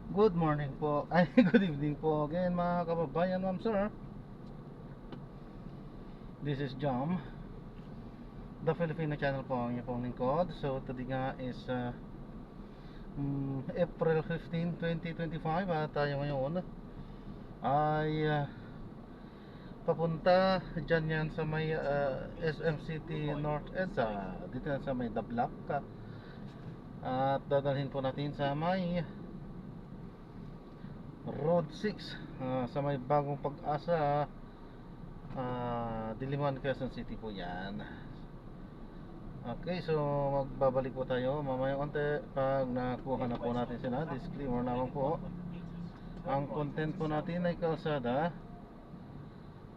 Good morning po, ay good evening po again mga kababayan, ma'am sir. This is Jom, the Filipino channel po ang inyong lingkod. So today nga is April 15, 2025 at tayo ngayon ay papunta dyan yan sa may SM City North EDSA, dito yan sa may The Block, at dadalhin po natin sa may Road 6, sa may Bagong Pag-asa, Diliman, Quezon City po yan. Okay, so magbabalik po tayo mamaya konti pag nakuha na po natin sila. Disclaimer naman po, ang content po natin ay kalsada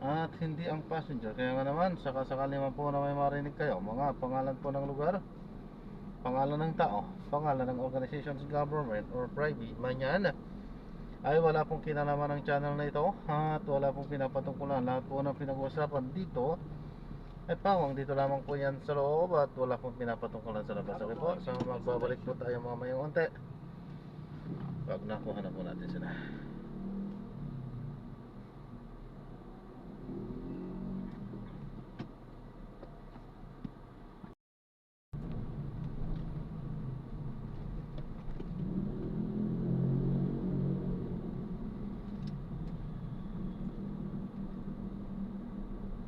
at hindi ang passenger. Kaya nga naman, sakasakali naman po na may marinig kayo mga pangalan po ng lugar, pangalan ng tao, pangalan ng organizations, government or private man yan, ay wala pong kinalaman ng channel na ito at wala pong pinapatungkulan. Lahat po ng pinag-uusapan dito ay pawang dito lamang po yan sa loob at wala pong pinapatungkulan sa labas. Okay po, so magbabalik po tayo mamaya unti pag nakuha na po natin sila.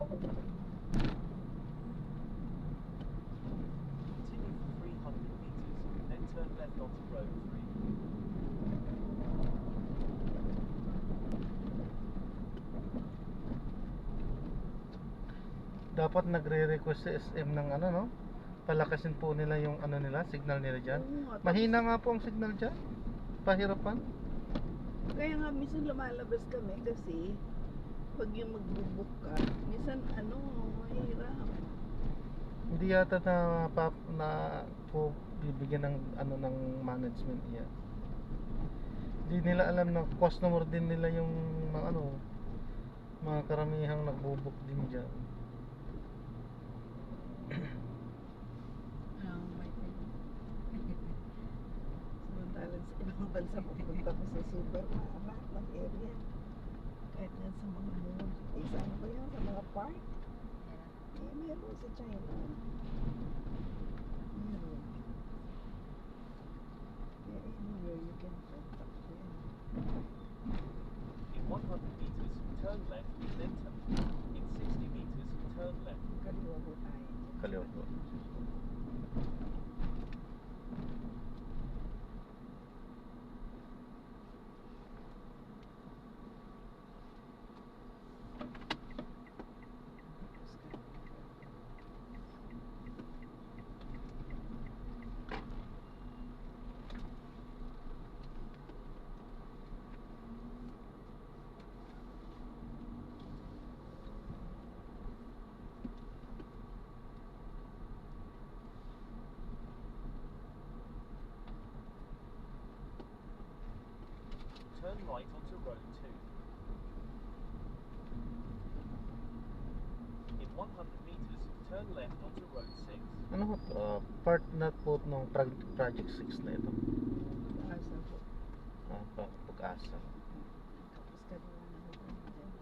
Continue for 300 meters, then turn left onto road 3. Dapat nagre-request si SM ng ano, no? Palakasin po nila yung ano nila, signal nila dyan. Mahina nga po ang signal dyan, pahirapan. Kaya nga minsan lumalabas kami kasi pag yung magbubuk ka, minsan mahirap. Hindi yata na po bibigyan ng ano ng management yan. Hindi nila alam na customer din nila yung mga ano, mga karamihang nagbubuk din dyan. Samantalang sa ibang bansa pupunta ko sa super lahat ng area. Kahit nga sa mga mall. Isa ano ba yan? Sa mga park? Meron sa China. Meron. Yeah, anywhere you can contact them. In 100 meters, turn left, then turn. In 60 meters, turn left. Kaliwa po tayo. Kaliwa po. Turn right onto road 2. In 100 meters, turn left onto road 6. Ano po, part na po ng Project 6 na ito. Asa po. Pag-asa. Tapos kaliwa na po tayo dyan.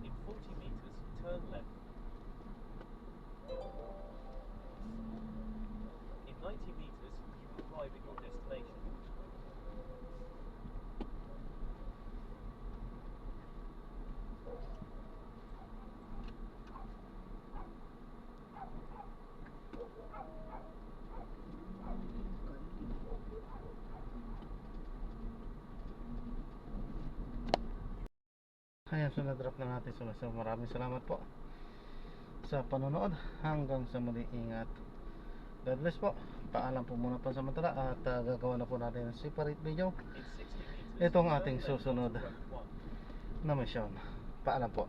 In 40 meters, turn left. In 90 meters, you will arrive at your destination. Ayan, so na-drop na natin sila. So maraming salamat po sa panonood. Hanggang sa muli, ingat. God bless po. Paalam po muna pansamantala at gagawa na po natin ng separate video In 60 meters, itong turn ating left susunod onto road 1. na mission. Paalam po.